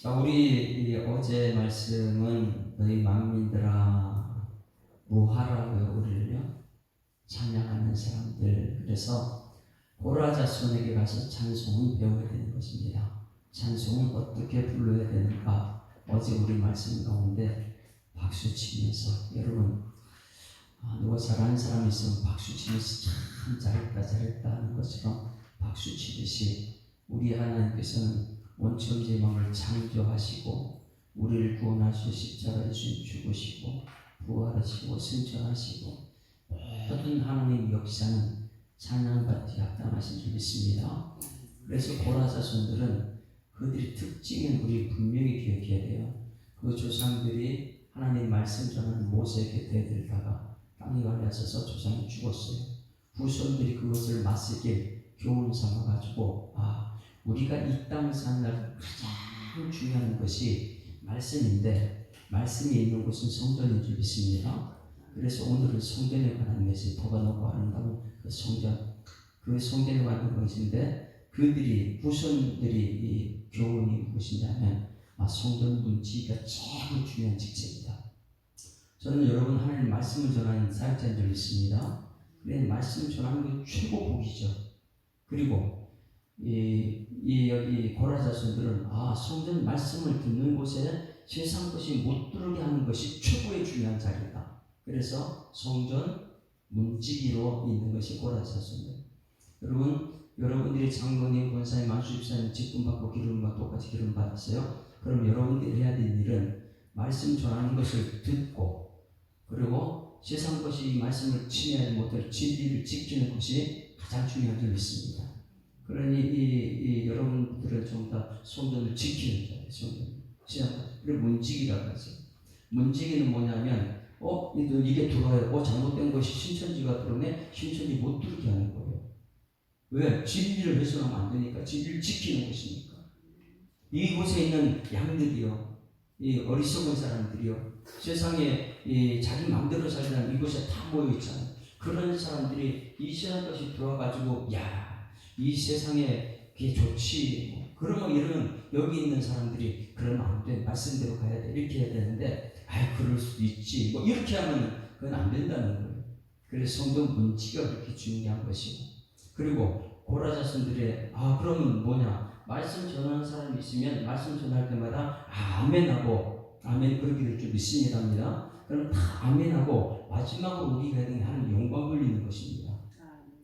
자, 우리 이 어제 말씀은 너희 만민들아 무하라고요. 우리를요 찬양하는 사람들. 그래서 고라 자손에게 가서 찬송을 배워야 되는 것입니다. 찬송은 어떻게 불러야 되는가? 어제 우리 말씀 가운데 박수 치면서, 여러분 누가 잘하는 사람이 있으면 박수 치면서 참 잘했다 하는 것처럼 박수 치듯이 우리 하나님께서는 원천지망을 창조하시고 우리를 구원하시고 십자가에 죽으시고 부활하시고 승천하시고 모든 하나님 역사는 찬양받기 합당하신 줄 믿습니다. 그래서 고라 자손들은 그들의 특징은 우리 분명히 기억해야 돼요. 그 조상들이 하나님 말씀 전하는 모세 곁에 들다가 땅이 갈라져서 조상이 죽었어요. 후손들이 그것을 맞세게 교훈 삼아가지고 우리가 이 땅을 사는 날 가장 중요한 것이 말씀인데, 말씀이 있는 곳은 성전인 줄 믿습니다. 그래서 오늘은 성전에 관한 메시지, 보가 높고 아름다운 그 성전에 관한 것인데, 그들이 후손들이 이 교훈이 무엇이냐면 성전 문지기가 제일 중요한 직책이다. 저는 여러분 하나님 말씀을 전하는 사역자인 줄 믿습니다. 그래 말씀을 전하는 게 최고 복이죠. 그리고 여기 고라 자손들은 성전 말씀을 듣는 곳에 세상 것이 못 들어오게 하는 것이 최고의 중요한 자리다. 그래서 성전 문지기로 있는 것이 고라 자손들. 여러분들이 장로님, 권사님, 만수집사님 직분 받고 기름과 똑같이 기름 받았어요. 그럼 여러분들이 해야 될 일은 말씀 전하는 것을 듣고, 그리고 세상 것이 말씀을 침해하지 못할 진리를 지키는 것이 가장 중요한 줄 믿습니다. 그러니 여러분들은 좀 더 성전을 지키는 자예요. 성전. 그리고 문지기라고 하죠. 문지기는 뭐냐면 이게 들어와요. 잘못된 것이 신천지가 들어오면 신천지 못 들게 하는 거예요. 왜? 진리를 훼손하면 안 되니까. 진리를 지키는 것이니까. 이곳에 있는 양들이요, 이 어리석은 사람들이요, 세상에 자기 마음대로 살려는 이곳에 다 모여 있잖아요. 그런 사람들이 이 세상 것이 들어와가지고 이 세상에 그게 좋지, 그러면 이러면 여기 있는 사람들이 그러면 안 돼, 말씀대로 가야 돼, 이렇게 해야 되는데 그럴 수도 있지, 이렇게 하면 그건 안 된다는 거예요. 그래서 성경 문지가 그렇게 중요한 것이고, 그리고 고라 자손들의 그러면 뭐냐, 말씀 전하는 사람이 있으면 말씀 전할 때마다 아멘하고, 아멘 그렇게 될 줄 믿습니다입니다. 그럼 다 아멘하고 마지막으로 우리가 해야 되는 하나님 영광 돌리는 것입니다.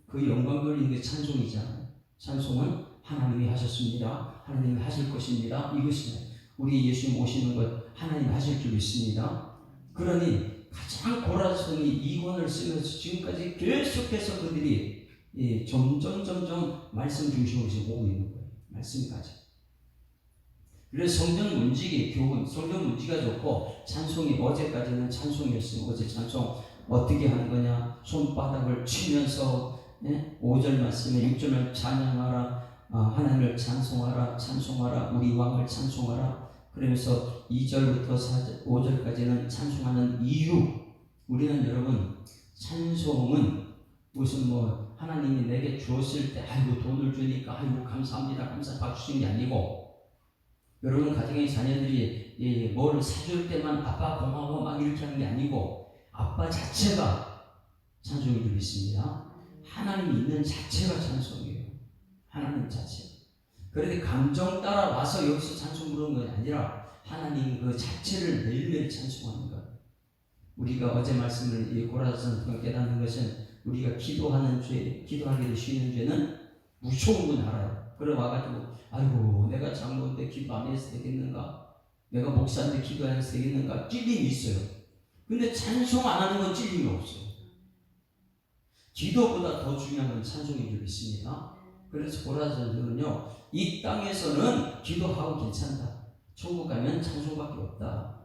그 영광 돌리는 게 찬송이잖아요. 찬송은 하나님이 하셨습니다, 하나님이 하실 것입니다, 이것이네. 우리 예수님 오시는 것 하나님 하실 줄 믿습니다. 그러니 가장 고라 자손이 이 권을 쓰면서 지금까지 계속해서 그들이 점점 말씀 중심으로 오고 있는 거예요. 말씀까지. 그래서 성전 문지기, 교훈, 성전 문지가 좋고, 찬송이 어제까지는 찬송이었어요. 어제 찬송 어떻게 하는 거냐? 손바닥을 치면서 5절 말씀에 6절을 찬양하라, 하나님을 찬송하라, 우리 왕을 찬송하라. 그러면서 2절부터 5절까지는 찬송하는 이유. 우리는 여러분 찬송은 무슨 하나님이 내게 주었을 때 돈을 주니까 감사합니다, 박수 치는 게 아니고, 여러분 가정의 자녀들이 뭐를 사줄 때만 아빠 고마워 막 이렇게 하는 게 아니고, 아빠 자체가 찬송인 줄 믿습니다. 하나님이 있는 자체가 찬송이에요. 하나님 자체. 그런데 감정 따라 와서 여기서 찬송 부르는 건 아니라 하나님 그 자체를 매일매일 찬송하는 것. 우리가 어제 말씀을 고라 자손을 깨닫는 것은, 우리가 기도하는 죄, 기도하기를 쉬는 죄는 무서운 건 알아요. 그래 와가지고 내가 장로인데 기도 안 해서 되겠는가? 내가 목사인데 기도 안 해서 되겠는가? 찔림이 있어요. 근데 찬송 안 하는 건 찔림이 없어요. 기도보다 더 중요한 건 찬송인 줄 믿습니다. 그래서 고라 자손들은요, 이 땅에서는 기도하고 괜찮다, 천국 가면 찬송밖에 없다.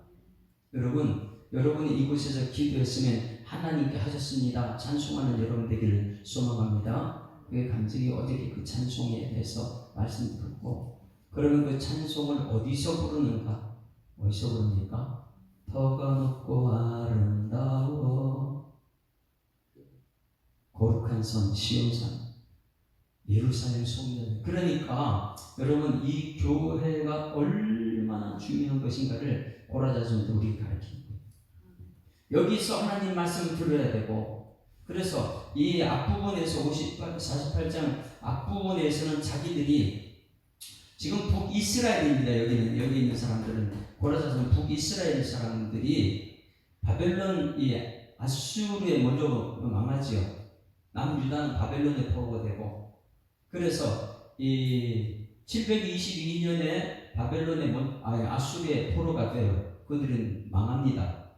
여러분이 이곳에서 기도했으면 하나님께 하셨습니다, 찬송하는 여러분 되기를 소망합니다. 그 감정이 어떻게 그 찬송에 대해서 말씀 듣고, 그러면 그 찬송을 어디서 부르는가? 어디서 부릅니까? 터가 높고 아름다워 거룩한 성 시온산 예루살렘 성전. 그러니까 여러분 이 교회가 얼마나 얼마나 중요한 것인가를 고라자손도 우리에게 가르치는 거예요. 여기서 하나님 말씀을 들어야 되고, 그래서 이 앞부분에서 48장 앞부분에서는 자기들이 지금 북이스라엘입니다. 여기 있는 사람들은, 고라자손 북이스라엘 사람들이 바벨론, 이 아수르에 먼저 망하지요. 남유다는 바벨론에 포로가 되고, 그래서 이 722년에 바벨론에 아수르에 포로가 돼요. 그들은 망합니다.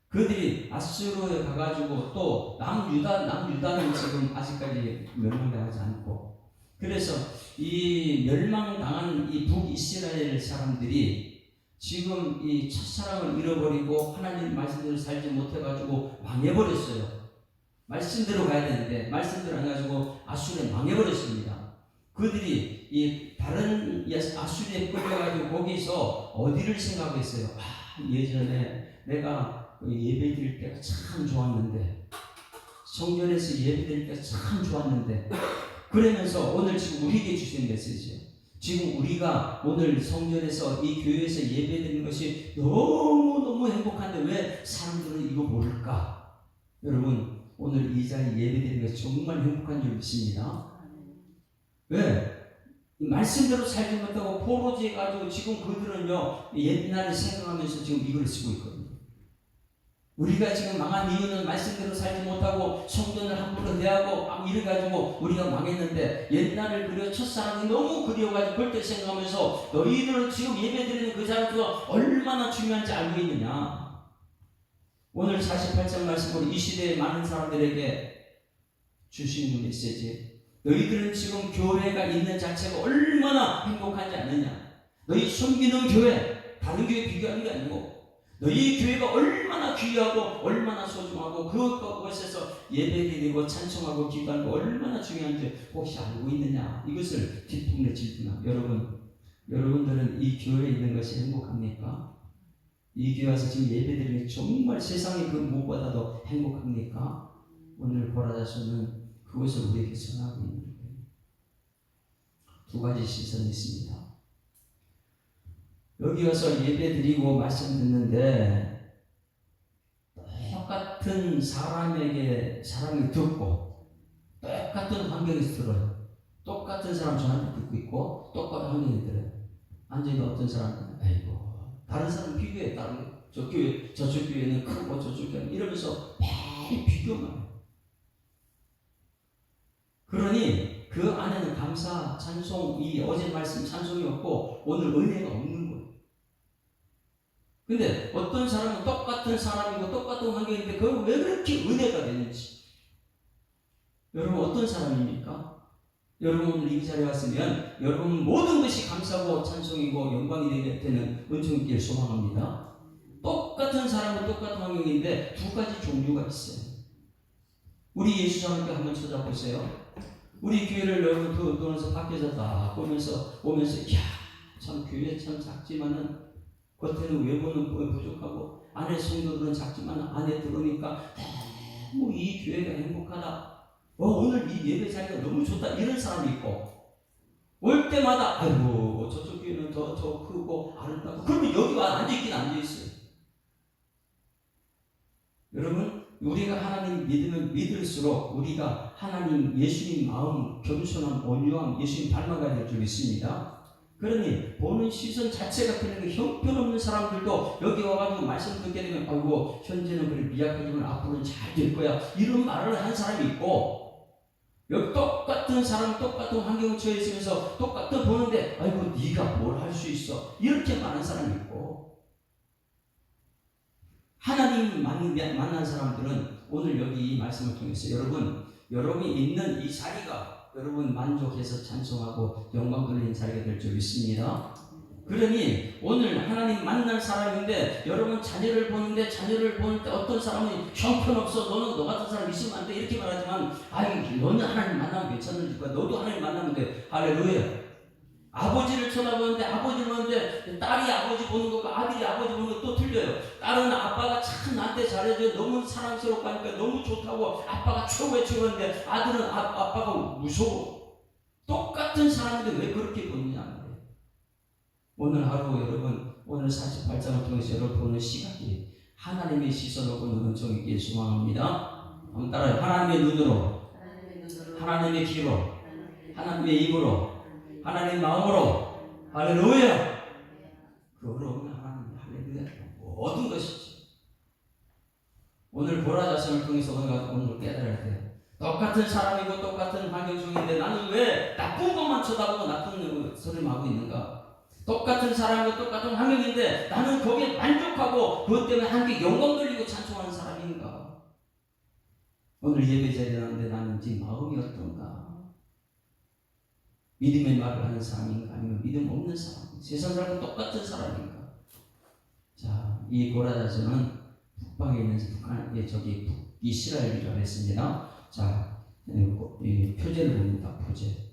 그들이 아수르에 가가지고 또 남유다는 지금 아직까지 멸망당하지 않고, 그래서 이 멸망당한 이 북이스라엘 사람들이 지금 이 첫사랑을 잃어버리고 하나님 말씀대로 살지 못해가지고 망해버렸어요. 말씀대로 가야 되는데 말씀대로 안 가지고 아수르에 망해버렸습니다. 그들이 이 다른 아수르에 끌려가지고 거기서 어디를 생각했어요? 예전에 내가 예배 드릴 때가 참 좋았는데, 성전에서 예배 드릴 때가 참 좋았는데, 그러면서 오늘 지금 우리에게 주신 메시지예요. 지금 우리가 오늘 성전에서 이 교회에서 예배 드리는 것이 너무너무 행복한데 왜 사람들은 이거 모를까? 여러분, 오늘 이 자리에 예배 드리는 것이 정말 행복한 줄 믿습니다. 왜? 말씀대로 살지 못하고 포로지에 가지고 지금 그들은요, 옛날을 생각하면서 지금 이걸 쓰고 있거든요. 우리가 지금 망한 이유는 말씀대로 살지 못하고 성전을 함부로 대하고 이래가지고 우리가 망했는데, 옛날을 그려 첫사랑이 너무 그리워가지고 그럴 때 생각하면서 너희들은 지금 예배드리는 그 자리가 얼마나 중요한지 알고 있느냐. 오늘 48장 말씀으로 이 시대의 많은 사람들에게 주시는 메시지, 너희들은 지금 교회가 있는 자체가 얼마나 행복한지 아느냐. 너희 섬기는 교회, 다른 교회 비교하는 게 아니고 너희 교회가 얼마나 귀하고 얼마나 소중하고 그것에서 예배드리고 찬송하고 기도하는 거 얼마나 중요한지 혹시 알고 있느냐. 이것을 뒷북내 질투나. 여러분들은 이 교회에 있는 것이 행복합니까? 이 교회 와서 지금 예배드리는 정말 세상에 그 무엇보다도 행복합니까? 오늘 고라자손은 그것을 우리에게 전하고 있는 거예요. 두 가지 시선이 있습니다. 여기 와서 예배 드리고 말씀 듣는데 똑같은 사람이 듣고 똑같은 환경에서 들어요. 똑같은 사람 저한테 듣고 있고 똑같은 환경에 들어요. 앉아있는 어떤 사람은 아이고 다른 사람 비교해. 다른 저 교회 저쪽 교회는 크고 저쪽 교회는 이러면서 매일 비교만 해요. 그러니 그 안에는 감사, 찬송, 이 어제 말씀 찬송이 없고 오늘 은혜가 없는 거예요. 근데 어떤 사람은 똑같은 사람이고 똑같은 환경인데 그걸 왜 그렇게 은혜가 되는지. 여러분 어떤 사람입니까? 여러분 오늘 이 자리에 왔으면 여러분 모든 것이 감사고 찬송이고 영광이 되는 은총길 소망합니다. 똑같은 사람은 똑같은 환경인데 두 가지 종류가 있어요. 우리 예수님께 한번 찾아보세요. 우리 교회를 여러분 돌면서 밖에서 딱 보면서 이야 참 교회 참 작지만은 겉에는 외모는 부족하고 안에 성도들은 작지만 안에 들어오니까 너무 이 교회가 행복하다. 오늘 이 예배 자리가 너무 좋다. 이런 사람이 있고 올 때마다 아이고 저쪽 교회는 더 크고 아름답고 그러면 여기 와 앉아있긴 앉아있어요. 여러분 우리가 하나님 믿으면 믿을수록 우리가 하나님 예수님 마음 겸손함 온유함 예수님 닮아가야 될 줄 믿습니다. 그러니 보는 시선 자체가 그런 형편없는 사람들도 여기 와가지고 말씀 듣게 되면 아이고 현재는 그래 미약하지만 앞으로는 잘 될 거야 이런 말을 한 사람이 있고, 여기 똑같은 사람 똑같은 환경에 처해 있으면서 똑같은 보는데 아이고 네가 뭘 할 수 있어 이렇게 말하는 사람이 있고, 하나님 만난 사람들은 오늘 여기 이 말씀을 통해서 여러분이 있는 이 자리가 여러분 만족해서 찬송하고 영광 돌리는 자리가 될 줄 믿습니다. 그러니 오늘 하나님 만난 사람인데 여러분 자녀를 보는데 어떤 사람은 형편없어 너는 너 같은 사람 있으면 안 돼 이렇게 말하지만 아이 너는 하나님 만나면 괜찮을 거야. 너도 하나님 만나면 돼. 할렐루야. 아버지를 쳐다보는데 아버지 보는데 딸이 아버지 보는 거가 아들이 아버지 보는 거 또 틀려요. 딸은 아빠가 참 나한테 잘해줘 너무 사랑스럽고 하니까 너무 좋다고 아빠가 최고의 최고인데 아들은 아빠가 무서워. 똑같은 사람인데 왜 그렇게 보느냐 말이에요. 오늘 하루 여러분, 오늘 48장을 통해서 여러분 보는 시각이 하나님의 시선을 보는 은총이 있기를 소망합니다. 한번 따라요. 하나님의 눈으로, 하나님의 귀로, 하나님의 입으로, 하나님의 마음으로. 할렐루야. 그 어려운 하나님, 할렐루야. 모든 것이지. 오늘 고라자손을 통해서 오늘 깨달아야 돼요. 똑같은 사람이고 똑같은 환경 중인데 나는 왜 나쁜 것만 쳐다보고 나쁜 소리를 하고 있는가? 똑같은 사람이고 똑같은 환경인데 나는 거기에 만족하고 그것 때문에 한게 영광 돌리고 찬송하는 사람인가? 오늘 예배 자리에 나는데 나는 네 마음이 어떤가? 믿음의 말을 하는 사람인가? 아니면 믿음 없는 사람? 세상 사람과 똑같은 사람인가? 자, 이 고라자손은 북방에 있는 저기 이스라엘이라고 했습니다. 자, 이 표제를 봅니다. 표제.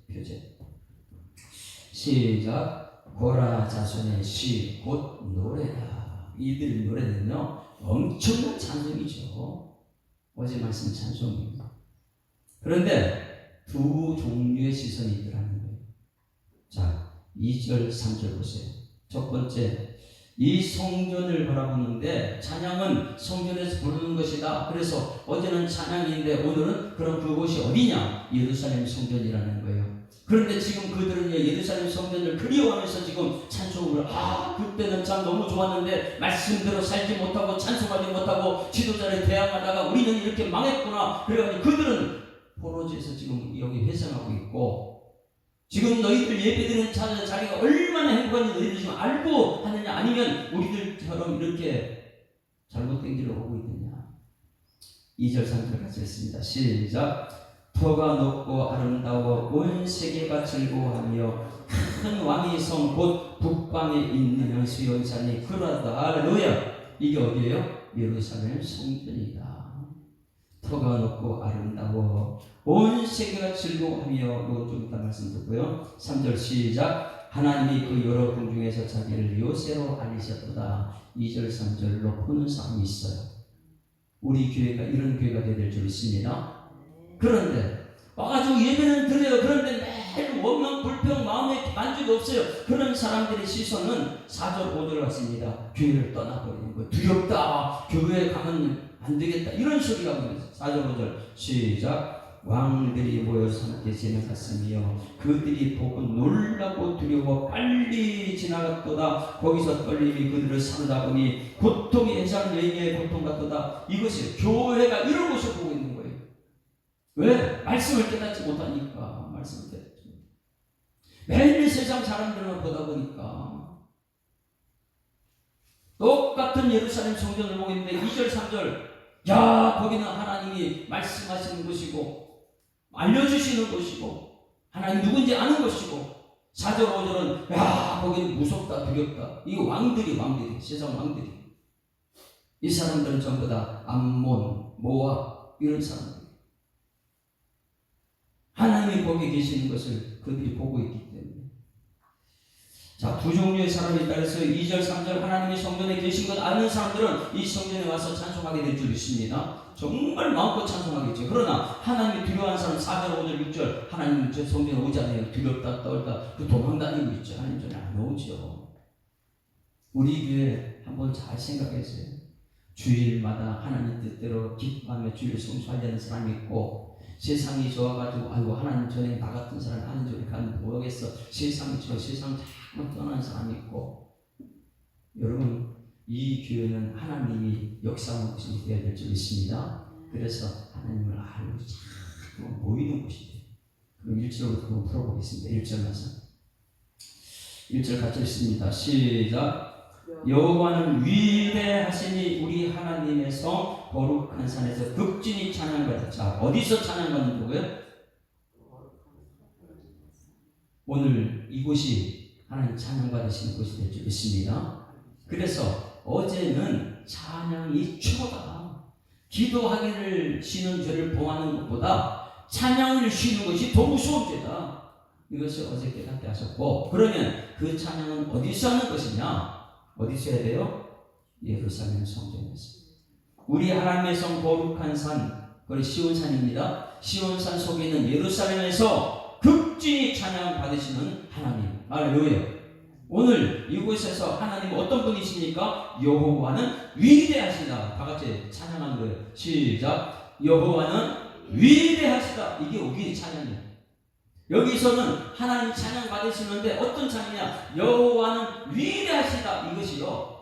시작. 고라자손의 시, 곧 노래다. 이들 노래는요, 엄청난 찬송이죠. 어제 말씀 찬송입니다. 그런데 두 종류의 시선이 있더라는 거예요. 자, 2절, 3절 보세요. 첫 번째, 이 성전을 바라보는데 찬양은 성전에서 부르는 것이다. 그래서 어제는 찬양인데 오늘은 그럼 그곳이 어디냐? 예루살렘 성전이라는 거예요. 그런데 지금 그들은 예루살렘 성전을 그리워하면서 지금 찬송을 그때는 참 너무 좋았는데 말씀대로 살지 못하고 찬송하지 못하고 지도자를 대항하다가 우리는 이렇게 망했구나. 그래가지고 그들은 포로지에서 지금 여기 회상하고 있고 지금 너희들 예배드리는 자리가 얼마나 행복한지 너희들 지금 알고 하느냐? 아니면 우리들처럼 이렇게 잘못된 길로 오고 있느냐? 2절 3절 같이 했습니다. 시작. 터가 높고 아름다워 온 세계가 즐거워하며 큰 왕의 성 곧 북방에 있는 시온산이 그러하다. 할렐루야. 이게 어디예요? 예루살렘 성전이다. 터가 높고 아름다워 온 세계가 즐거워하며. 이건 좀 이따 말씀 듣고요. 3절 시작. 하나님이 그 여러 궁 중에서 자기를 요새로 알리셨도다. 2절 3절로 보는 사람이 있어요. 우리 교회가 이런 교회가 될 줄 믿습니다. 그런데 와가지고 예배는 드려요. 그런데 매일 원망 불평 마음에 만족이 없어요. 그런 사람들의 시선은 4절 5절 같습니다. 교회를 떠나버리는 거예요. 두렵다. 교회에 가면 안 되겠다. 이런 소리가 합니다. 4절 5절 시작. 왕들이 모여서 함께 지나갔으며 그들이 보고 놀라고 두려워 빨리 지나갔도다. 거기서 떨림이 그들을 사로잡으니 고통이 해산 여인의 고통 같도다. 이것이 교회가 이런 것을 보고 있는 거예요. 왜? 말씀을 깨닫지 못하니까. 말씀을 깨닫지. 매일 세상 사람들만 보다 보니까 똑같은 예루살렘 성전을 보고 있는데 2절 3절 야 거기는 하나님이 말씀하시는 곳이고 알려주시는 곳이고 하나님 누군지 아는 곳이고 4절 5절은 야 거기는 무섭다 두렵다. 이거 왕들이 세상 왕들이. 이 사람들은 전부 다 암몬 모압 이런 사람들. 하나님이 거기 계시는 것을 그들이 보고 있기 때문에. 자, 두 종류의 사람이 있다 그래서 2절 3절 하나님이 성전에 계신 것 아는 사람들은 이 성전에 와서 찬송하게 될 줄 믿습니다. 정말 마음껏 찬송하겠죠. 그러나 하나님이 두려워하는 사람 4절 5절 6절 하나님 저 성전에 오지 않아요. 두렵다 떨다 그 도망다니고 있죠. 하나님 전에 안 오죠. 우리 교회 한번 잘 생각해보세요. 주일마다 하나님 뜻대로 기뻐하며 주일 성수하려는 사람이 있고 세상이 좋아가지고 아이고 하나님 전에 나 같은 사람이 하는 소리 가면 뭐하겠어. 세상 자꾸 떠나는 사람이 있고. 여러분 이 교회는 하나님이 역사하는 곳이 되어야 될 줄 믿습니다. 그래서 하나님을 알고 자꾸 모이는 곳이 돼요. 그럼 1절부터 한번 풀어보겠습니다. 1절 말씀 1절 같이 읽습니다. 시작. 여호와는 위대하시니 우리 하나님의 성 거룩한 산에서 극진히 찬양받았다. 자, 어디서 찬양받는 거고요? 오늘 이곳이 하나님 찬양받으시는 곳이 될 줄 믿습니다. 그래서 어제는 찬양이 최고다. 기도하기를 쉬는 죄를 범하는 것보다 찬양을 쉬는 것이 더 무서운 죄다. 이것을 어제 깨닫게 하셨고, 그러면 그 찬양은 어디서 하는 것이냐? 어디서 해야 돼요? 예루살렘 성전에서. 우리 하나님의 성 거룩한 산, 그것이 시온산입니다. 시온산 속에 있는 예루살렘에서 극진히 찬양 받으시는 하나님. 할렐루야. 오늘 이곳에서 하나님 어떤 분이십니까? 여호와는 위대하시다. 다 같이 찬양하는 거예요. 시작. 여호와는 위대하시다. 이게 우리의 찬양이에요. 여기서는 하나님 찬양 받으시는데 어떤 찬양이냐? 여호와는 위대하시다. 이것이요.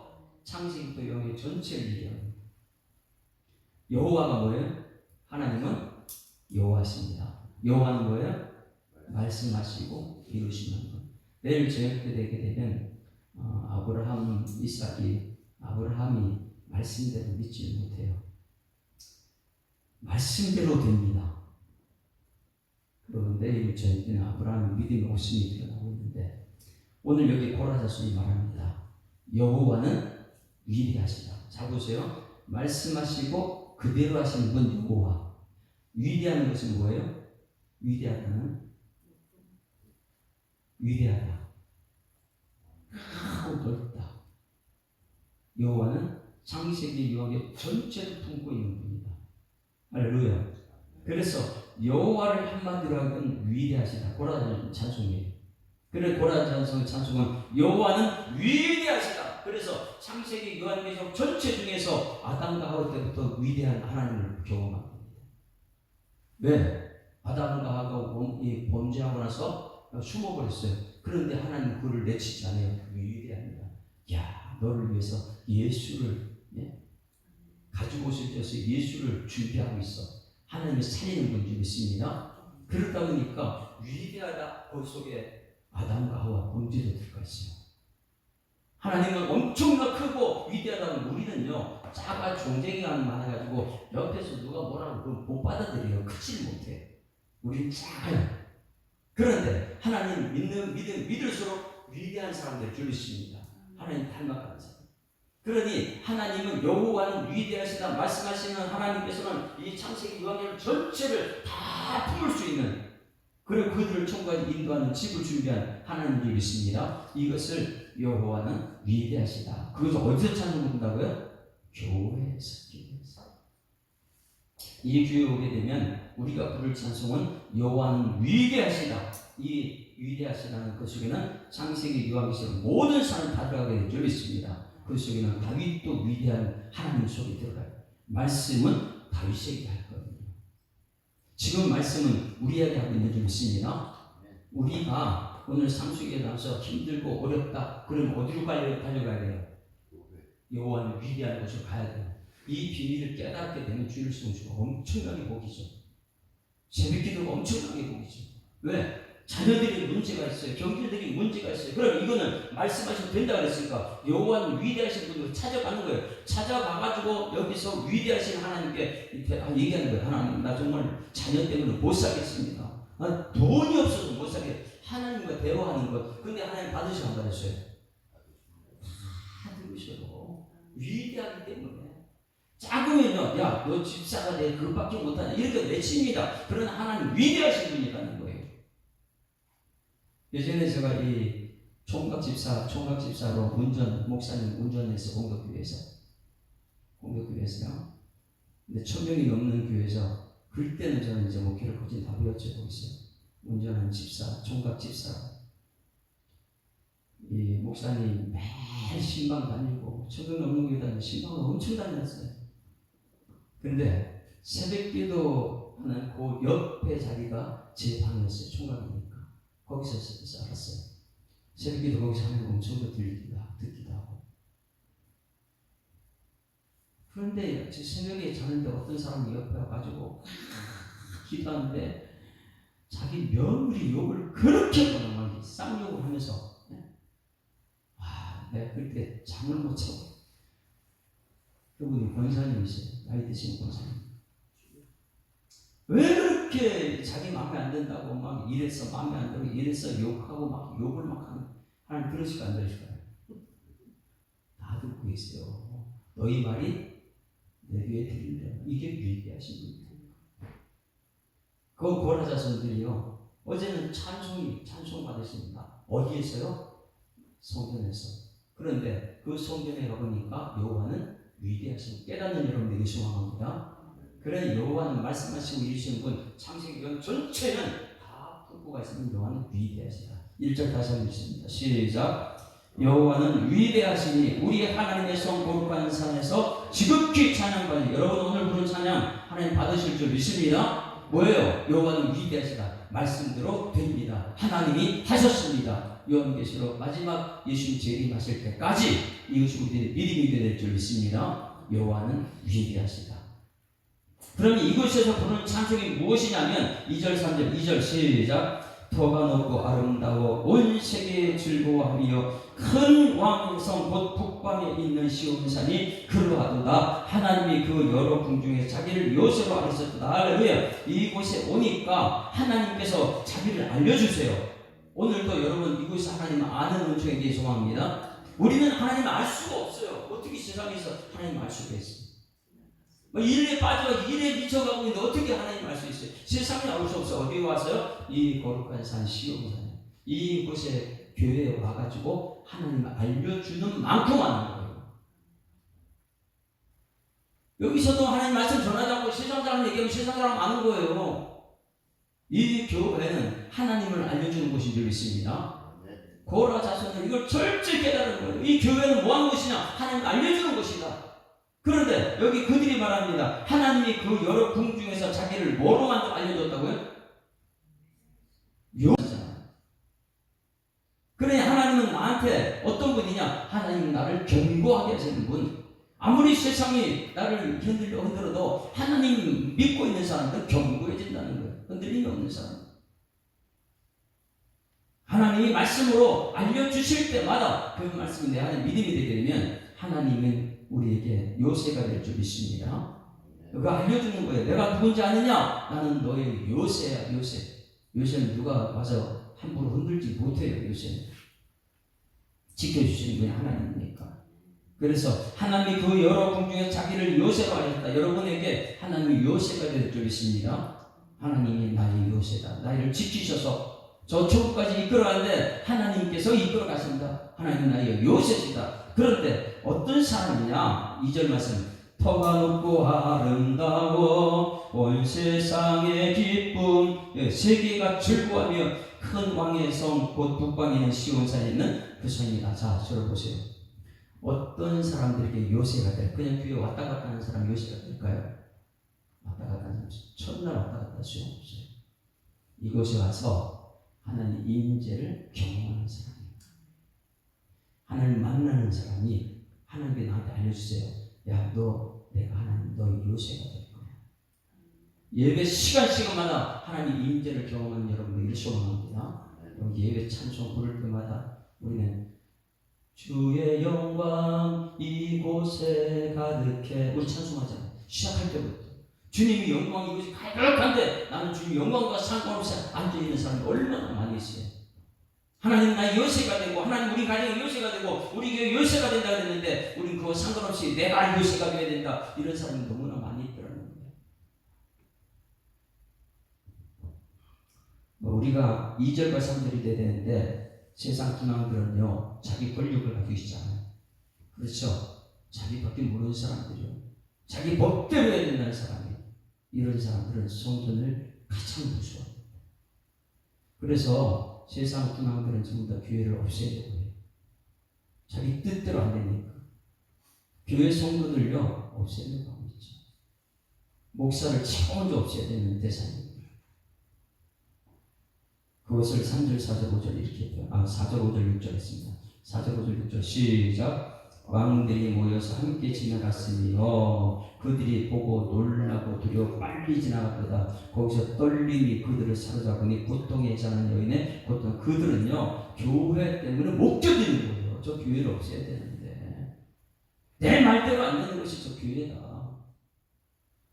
창세기부터 영의 전체를 얘기합니다. 여호와가 뭐예요? 하나님은 여호와십니다. 여호와는 뭐예요? 말씀하시고 이루시는 것. 내일 저녁 때 되게 되면 아브라함이 말씀대로 믿지 못해요. 말씀대로 됩니다. 그리고 내일 저녁 때는 아브라함의 믿음의 모습이 드러나고 있는데 오늘 여기 고라자손이 말합니다. 여호와는 위대하시다. 자 보세요. 말씀하시고 그대로 하시는 분 여호와. 위대한 것은 뭐예요? 위대하다. 크고 넓다. 여호와는 창세기 유학의 전체를 품고 있는 분이다. 할렐루야. 그래서 여호와를 한마디로 하면 위대하시다. 고라자손 찬송이에요. 그래 고라자손 찬송은 여호와는 위대하시다. 그래서 창세기 요한계시록 전체 중에서 아담과 하와 때부터 위대한 하나님을 경험합니다. 왜? 아담과 하와가 범죄하고 나서 숨어버렸어요. 그런데 하나님 그를 내치지 않아요. 위대합니다. 야, 너를 위해서 예수를 가지고 오실 때서 예수를 준비하고 있어. 하나님이 살리는 분줄 믿습니다. 그러다 보니까 위대하다. 그 속에 아담과 하와 범죄도 들어가 있어요. 하나님은 엄청나 크고 위대하다면 우리는요 작아 종쟁이가 많아가지고 옆에서 누가 뭐라고 못 받아들여요. 크지를 못해. 우리는 작아요. 그런데 하나님 믿을수록 위대한 사람들을 기르십니다. 하나님 닮아가는 사람. 그러니 하나님은 여호와는 위대하시다 말씀하시는 하나님께서는 이 창세기 요한계시록 전체를 다 품을 수 있는 그리고 그들을 천국까지 인도하는 집을 준비한 하나님을 믿습니다. 이것을 여호와는 위대하시다. 그것을 어디서 찾는다고요? 교회에서. 이 교회에 오게 되면 우리가 부를 찬송은 여호와는 위대하시다. 이 위대하시다는 그 속에는 창세기 요한계시록 모든 사람 다 들어가게 되어 있습니다. 그 속에는 다윗도 위대한 하나님 속에 들어가요. 말씀은 다윗에게 할 거거든요. 지금 말씀은 우리에게 하고 있는 줄 믿습니다. 우리가 오늘 삶 속에 나서 힘들고 어렵다. 그러면 어디로 달려가야 돼요? 여호와는 위대한 곳으로 가야 돼요. 이 비밀을 깨닫게 되면 주일 성수가 엄청나게 복이죠. 새벽기도가 엄청나게 복이죠. 왜? 자녀들이 문제가 있어요. 경제적인 문제가 있어요. 그럼 이거는 말씀하셔도 된다 그랬으니까 여호와는 위대하신 분을 찾아가는 거예요. 찾아가가지고 여기서 위대하신 하나님께 얘기하는 거예요. 하나님, 나 정말 자녀 때문에 못 살겠습니다. 돈이 없어서 못 살겠어요. 하나님과 대화하는 것. 근데 하나님 받으셔 안 받으셔요? 다 들으셔도 위대하기 때문에. 작으면요, 야, 너 집사가 돼, 그것밖에 못하냐. 이렇게 내칩니다. 그러나 하나님 위대하신 분이라는 거예요. 예전에 제가 이 총각집사로 목사님 운전해서 공격교회에서요. 근데 1000명이 넘는 교회에서 그때는 저는 이제 목회를 거진 다 배웠죠. 거기서 운전하는 집사, 총각집사. 이 목사님 매일 신방 다니고 1000명 넘는 교회 다니고 신방을 엄청 다녔어요. 근데 새벽기도 하는 그 옆에 자리가 제 방이었어요. 총각이니까. 거기서 살았어요. 새벽기도 거기서 하는 거 엄청 듣기도 하고. 그런데 제 새벽에 자는데 어떤 사람이 옆에 와가지고 기도하는데 자기 며느리 욕을 그렇게 막 쌍욕을 하면서 내가 그때 잠을 못 자고 그분이 권사님이세요. 나이 드신 권사님. 왜 그렇게 자기 마음에 안 든다고 막 이래서 마음에 안 들고 이래서 욕하고 막 욕을 막 하는 그러실까 안 그러실까요? 다 듣고 있어요. 너희 말이 내 귀에 들린다. 이게 위대하신 분이에요. 그 고라자손들이요. 어제는 찬송 받으십니다. 어디에서요? 성전에서. 그런데 그 성전에 가보니까 여호와는 위대하신 깨닫는 여러분에게 소망합니다. 그래 여호와는 말씀하시고 이루시는 분 창세기 전체는 다 품고가 있으면 여호와는 위대하시다. 1절 다시 한번 읽습니다. 시작. 여호와는 위대하시니 우리 하나님의 성 거룩한 산에서 지극히 찬양받으니 여러분 오늘 부른 찬양 하나님 받으실 줄 믿습니다. 뭐예요? 여호와는 위대하시다. 말씀대로 됩니다. 하나님이 하셨습니다. 요한계시록 마지막 예수님 재림하실 때까지 이것이 우리의 믿음이 될 줄 믿습니다. 여호와는 위대하시다. 그럼 이곳에서 부르는 찬송이 무엇이냐면 2절 3절 2절 시작. 터가 높고 아름다워 온 세계에 즐거워하며 큰 왕성 곧 북방에 있는 시온산이 그러하도다. 하나님이 그 여러 궁중에 자기를 요새로 알으셨다. 할렐루야. 이곳에 오니까 하나님께서 자기를 알려주세요. 오늘도 여러분 이곳에 하나님 아는 은총에 대해 소망합니다. 우리는 하나님을 알 수가 없어요. 어떻게 세상에서 하나님을 알 수가 있어요? 일에 빠져가지고 일에 미쳐가고 있는데 어떻게 하나님 알 수 있어요? 세상에 알 수 없어. 어디에 와서요? 이 거룩한 산 시온산 이곳에 교회에 와가지고 하나님을 알려주는 만큼 하는 거예요. 여기서도 하나님 말씀 전하자고 세상 사람 얘기하면 세상 사람 아는 거예요. 이 교회는 하나님을 알려주는 곳인 줄 믿습니다. 고라 자손은 이걸 철저히 깨달은 거예요. 이 교회는 뭐 하는 곳이냐? 하나님을 알려주는 곳이다. 그런데 여기 그들이 말합니다. 하나님이 그 여러 궁 중에서 자기를 뭐로만 알려줬다고요? 요잖아요. 그래 하나님은 나한테 어떤 분이냐? 하나님은 나를 견고하게 하시는 분. 아무리 세상이 나를 흔들어도 하나님 믿고 있는 사람들은 견고해진다는 거예요. 흔들림이 없는 사람. 하나님이 말씀으로 알려주실 때마다 그 말씀이 내 안에 믿음이 되게 되면 하나님은 우리에게 요새가 될 줄 믿습니다. 그거 알려주는 거예요. 내가 누군지 아느냐? 나는 너의 요새야. 요새. 요새는 누가 와서 함부로 흔들지 못해요. 요새는 지켜주시는 분이 하나님이니까. 그래서 하나님이 그 여러 궁 중에 자기를 요새로 하셨다. 여러분에게 하나님이 요새가 될 줄 믿습니다. 하나님이 나의 요새다. 나를 지키셔서 저 천국까지 이끌어가는데 하나님께서 이끌어 가신다. 하나님 나의 요새시다. 그런데 어떤 사람이냐? 2절 말씀. 터가 높고 아름다워 온 세상의 기쁨 세계가 즐거워하며 큰 왕의 성 곧 북방에 있는 시온산에 있는 그 성이다. 자, 저를 보세요. 어떤 사람들에게 요새가 될? 그냥 교회 왔다 갔다 하는 사람 요새가 될까요? 왔다 갔다 하는 사람 첫날 왔다 갔다 할 수 없어요. 이곳에 와서 하나님 임재를 경험하는 사람, 하나님 만나는 사람이 하나님께 나한테 알려주세요. 야, 내가 하나님 너의 요새가 될 거야. 예배 시간마다 하나님 임재를 경험하는 여러분들을 소망합니다. 예배 찬송 부를 때마다 우리는 주의 영광 이곳에 가득해 우리 찬송하잖아요. 시작할 때부터 주님이 영광 이곳이 가득한데 나는 주님 영광과 상관없이 앉아있는 사람이 얼마나 많이 있어요. 하나님 나의 요새가 되고 하나님 우리 가정의 요새가 되고 우리 교회 요새가 된다 그랬는데 우리는 그거 상관없이 내가 요새가 되어야 된다 이런 사람이 너무나 많이 있더라는 거예요. 우리가 2절과 3절이 돼야 되는데 세상 군왕들은요 자기 권력을 가지고 있잖아요. 그렇죠? 자기밖에 모르는 사람들이요. 자기 법대로 해야 된다는 사람이 이런 사람들은 성전을 가장 무서워합니다. 그래서 세상 군왕들은 전부 다 교회를 없애야 되고요. 자기 뜻대로 안 되니까 교회 성도들요 없애려고 하고 있죠. 목사를 최고 먼저 없애야 되는 대상입니다. 그것을 3절, 4절, 5절 이렇게 4절, 5절, 6절 했습니다. 4절, 5절, 6절 시작. 왕들이 모여서 함께 지나갔으며 그들이 보고 놀라고 두려워 빨리 지나갔도다. 거기서 떨림이 그들을 사로잡으니 고통에 자는 여인의 고통. 그들은요 교회 때문에 못 견디는 거예요. 저 교회를 없애야 되는데 내 말대로 안 되는 것이 저 교회다.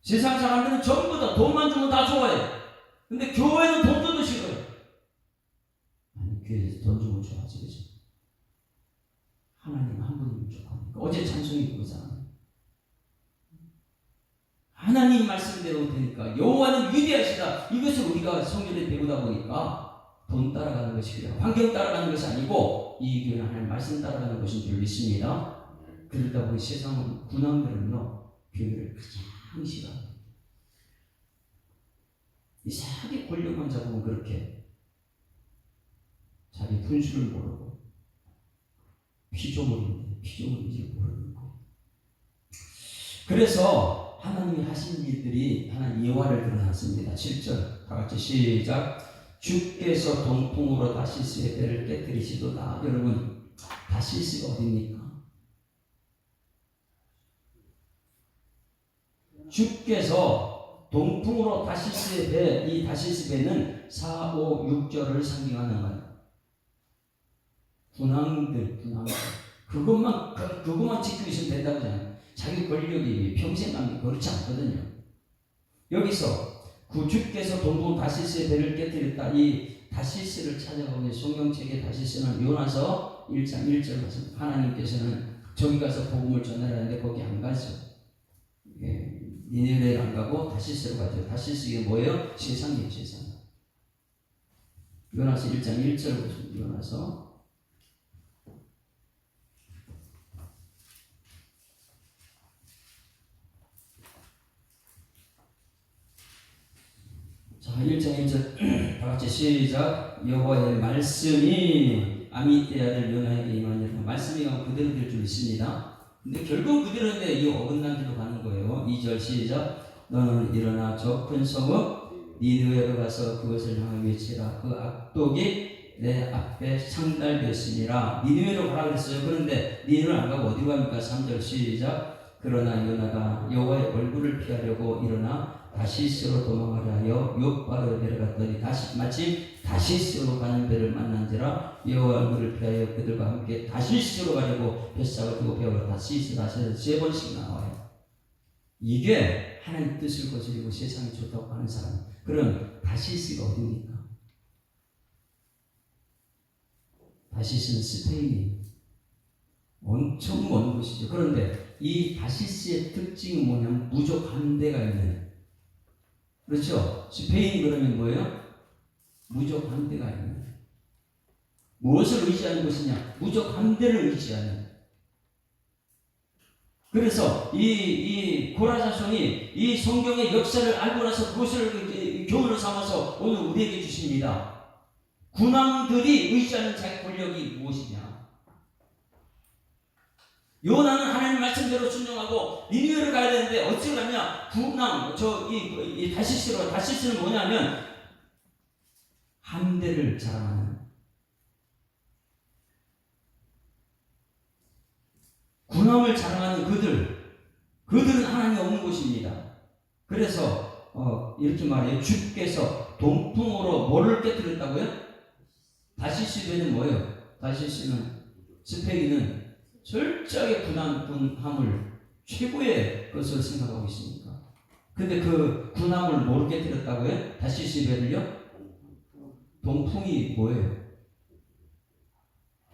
세상 사람들은 전부 다 돈만 주면 다 좋아해. 근데 교회는 돈 줘도 싫어요. 아니 교회에서 돈 주면 좋아하지 그죠? 하나님 한 분이면 좋아합니까? 어제 찬송이 그거잖아요. 하나님 말씀대로 되니까 여호와는 위대하시다. 이것을 우리가 성경에 배우다 보니까 돈 따라가는 것이 그냥 환경 따라가는 것이 아니고 이 교회는 하나님 말씀 따라가는 것인 줄 믿습니다. 그러다 보니 세상은 군왕들은요 교회를 가장 싫어합니다. 이상하게 권력만 잡으면 그렇게 자기 분수를 모르고 피조물인데 피조물인지 모르는 거. 그래서 하나님이 하신 일들이 하나님 여호와를 드러났습니다. 7절 다 같이 시작. 주께서 동풍으로 다시스의 배를 깨뜨리시도다. 여러분, 다시스가 어디입니까? 주께서 동풍으로 다시스의 배, 이 다시스 배는 4, 5, 6절을 상징하는 거예요. 군왕들. 그것만 지키고 있으면 된다고 하잖아요. 자기 권력이 평생 가면 그렇지 않거든요. 여기서 주께서 동풍 다시스의 배를 깨뜨렸다. 이 다시스를 찾아보면 성경책의 다시스는 요나서 1장 1절 말씀. 하나님께서는 저기 가서 복음을 전하라는데 거기 안 가죠. 니네를 안 가고 다시스로 가죠. 다시스 이게 뭐예요? 세상이에요, 세상. 요나서 1장 1절 보시면 요나서 자, 1장 1절 다 같이 시작. 여호와의 말씀이 아미떼 아들 요나에게 임하니라. 말씀이 그대로 될 줄 있습니다. 근데 결국 그대로인데 이 어긋난 길로 가는 거예요. 2절 시작. 너는 일어나 저 큰 성읍 니느웨로 가서 그것을 향하여 외치라. 그 악독이 내 앞에 상달되었으니라. 니느웨로 가라 그랬어요. 그런데 니느웨를 안 가고 어디로 갑니까? 3절 시작. 그러나 요나가 여호와의 얼굴을 피하려고 일어나 다시스로 도망하려 하여 요바로 내려갔더니 마침 다시스로 가는 배를 만난지라. 여호와 얼굴을 피하여 그들과 함께 다시스로 가려고 뱃삭을 두고 배우러 다시스 3번씩 나와요. 이게 하나님 뜻을 거스리고 세상이 좋다고 하는 사람. 그럼 다시스가 어디입니까? 다시스는 스페인이에요. 엄청 먼 곳이죠. 그런데 이 다시스의 특징은 뭐냐면 무적 함대가 있는. 그렇죠? 스페인 그러면 뭐예요? 무적 함대가 있는. 무엇을 의지하는 것이냐? 무적 함대를 의지하는. 그래서 이 고라자손이 이 성경의 역사를 알고 나서 그것을 교훈을 삼아서 오늘 우리에게 주십니다. 군왕들이 의지하는 자기 권력이 무엇이냐? 요나는 하나님 말씀대로 순종하고 니느웨로 가야 되는데 어찌 가냐? 군왕 이 다시스로. 다시스는 뭐냐면 함대를 자랑하는. 군왕을 자랑하는 그들은 하나님이 없는 곳입니다. 그래서 이렇게 말해요. 주께서 동풍으로 뭐를 깨뜨렸다고요? 다시스 배는 뭐예요? 다시스는 스페인은 철저하게 군함을 최고의 것을 생각하고 있습니까? 근데 그 군함을 뭐를 깨뜨렸다고요? 다시스 배를요? 동풍이 뭐예요?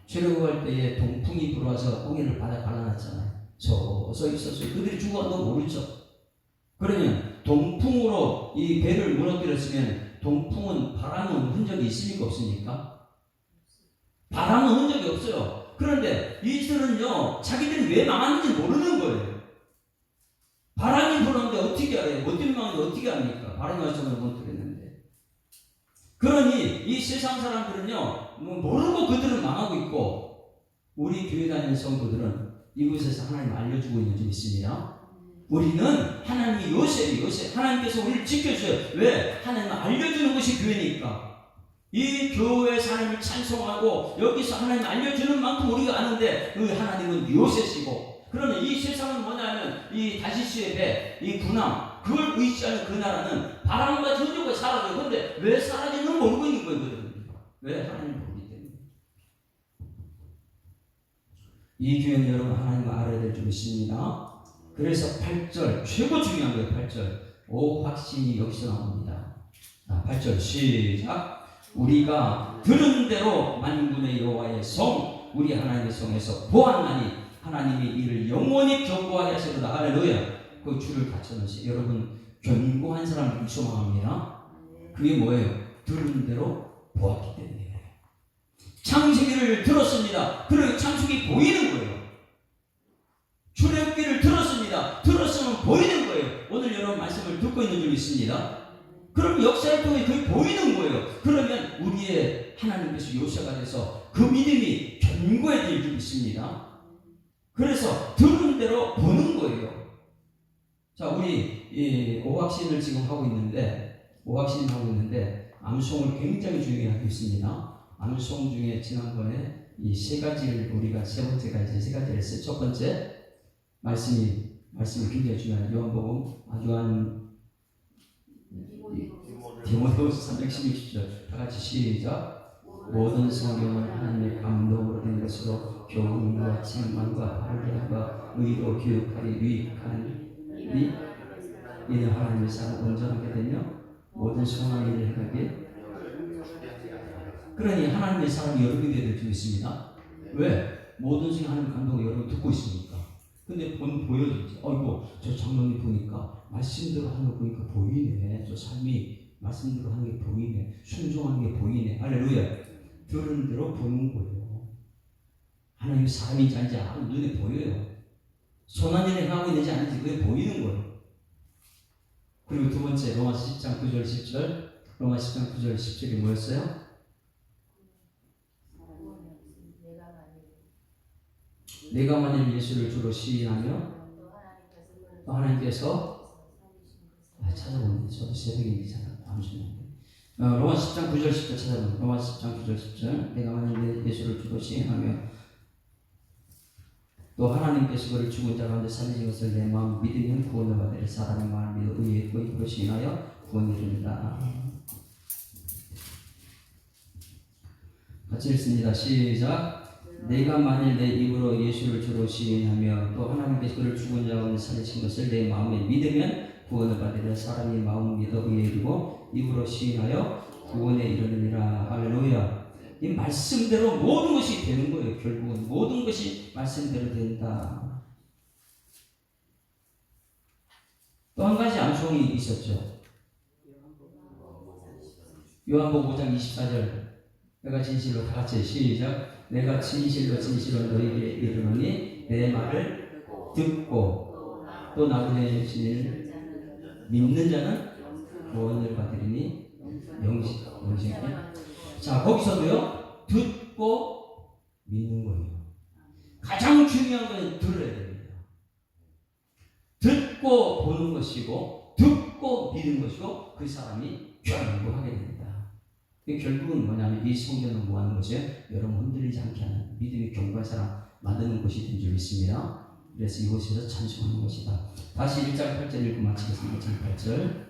출애굽할 때에 동풍이 불어와서 홍해를 바다 갈라놨잖아요. 서 있었어요. 그들이 죽어도 모르죠. 그러면 동풍으로 이 배를 무너뜨렸으면 동풍은 바람은 흔적이 있습니까? 없습니까? 바람은 흔적이 없어요. 그런데 이들은요, 자기들이 왜 망하는지 모르는 거예요. 바람이 불었는데 어떻게 알아요? 뭐 때문에 망하는지 어떻게 압니까? 바람이 와서 무너뜨렸는데. 그러니 이 세상 사람들은요, 모르고 그들은 망하고 있고, 우리 교회 다니는 성도들은 이곳에서 하나님 알려주고 있는 줄 있습니다. 우리는 하나님이 요셉 하나님께서 우리를 지켜주세요. 왜? 하나님은 알려주는 것이 교회니까. 이 교회에서 하나님을 찬송하고 여기서 하나님 알려주는 만큼 우리가 아는데 그 하나님은 요셉이고, 그러면 이 세상은 뭐냐면 이 다시스의 배, 이 군함, 그걸 의지하는 그 나라는 바람과 전쟁과 사라져요. 그런데 왜 사라지는지 모르고 있는 거예요. 왜? 하나님을 모르기 때문에. 이 교회는 여러분 하나님을 알아야 될 줄 있습니다. 그래서 8절 최고 중요한 거예요. 8절 오 확신이 여기서 나옵니다. 8절 시작. 우리가 들은 대로 만군의 여호와의 성 우리 하나님의 성에서 보았나니 하나님이 이를 영원히 견고하게 하시도다. 할렐루야. 그 줄을 갖춰놓으시. 여러분 견고한 사람을 소망합니다. 그게 뭐예요? 들은 대로 보았기 때문에. 창세기를 들었습니다. 그리고 창세기 보이는 거예요. 출애굽기를 들었습니다. 들었으면 보이는 거예요. 오늘 여러분 말씀을 듣고 있는 줄 있습니다. 그럼 역사의 통해 그게 보이는 거예요. 그러면 우리의 하나님께서 요새가 돼서 그 믿음이 견고해질 줄 믿습니다. 그래서 들은 대로 보는 거예요. 자, 우리 이 오학신을 지금 하고 있는데, 암송을 굉장히 중요하게 하고 있습니다. 암송 중에 지난번에 이 세 가지를 우리가 세 번째가 이제 세 가지를 했어요. 첫 번째 말씀이 굉장히 중요한 요한 디모데후서 3:16절 다 같이 시작. 모든 성경은 하나님의 감동으로 된 것으로 교훈과 책망과 바르게함과 의로 교육하리 유익하니 이는 하나님의 사람 온전하게 되며 모든 선한 일을 행하게. 그러니 하나님의 사람이 여러분이 되어 주고 있습니다. 왜? 모든 성경 하나님 감동을 여러분 듣고 있으니까. 근데 보여주지. 이거 저 장로님 보니까 말씀대로 하는 거 보니까 보이네. 저 삶이 말씀대로 하는 게 보이네. 순종하는 게 보이네. 할렐루야. 들은 대로 보는 거예요. 하나님이 사람인지 아닌지 눈에 보여요. 선한 일을 행하고 있는지 아닌지 그게 보이는 거예요. 그리고 두 번째 로마서 10장 9절 10절 로마서 10장 9절 10절이 뭐였어요? 내가 만일 예수를 주로 시인하며 또 하나님께서 찾아보는데 저도 새벽에 잠시만요. 로마서 10장 9절 10절 찾아보면 로마서 10장 9절 10절 내가 만일 예수를 주로 시인하며 또 하나님께서 그를 죽은 자 가운데 살리신 것을 내 마음 믿으면 구원을 받으리. 사람의 마음을 믿어 의에 있고 입으로 시인하여 구원을 이룬다. 같이 읽습니다. 시작. 내가 만일 내 입으로 예수를 주로 시인하며 또 하나님께서 그를 죽은 자 가운데 살리신 것을 내 마음에 믿으면 구원을 받으리라. 사람이 마음 믿어 의에 이르고 입으로 시인하여 구원에 이르느니라. 할렐루야. 이 말씀대로 모든 것이 되는 거예요. 결국은 모든 것이 말씀대로 된다. 또 한 가지 암송이 있었죠. 요한복음 5장 24절 내가 진실로 다 같이 시작. 내가 진실로 너희에게 이르노니 내 말을 듣고 또 나보내 주신 믿는 자는 구원을 받으리니 영생에. 자, 거기서도요 듣고 믿는 거예요. 가장 중요한 건 들어야 됩니다. 듣고 보는 것이고 듣고 믿는 것이고 그 사람이 결국하게 됩니다. 결국은 뭐냐면 이 성경은 뭐 하는 것이에요? 여러분 흔들리지 않게 하는 믿음이 견고한 사람 만드는 곳이 된 줄 믿습니다. 그래서 이곳에서 찬송하는 것이다. 다시 1장 8절 읽고 마치겠습니다. 1장 8절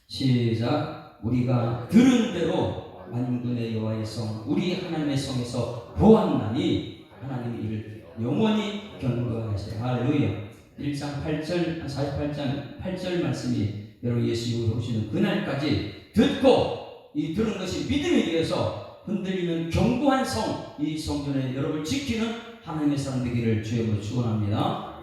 시작. 우리가 들은 대로 만군의 여호와의 성 우리 하나님의 성에서 보았나니 하나님이 이를 영원히 견고하게 하시라. 할렐루야. 1장 8절 48장 8절 말씀이 여러분 예수 이후에 오시는 그날까지 듣고 이 들은 것이 믿음이 되어서 흔들리는 견고한 성, 이 성전에 여러분을 지키는 하나님의 사람 되기를 주여 축원합니다.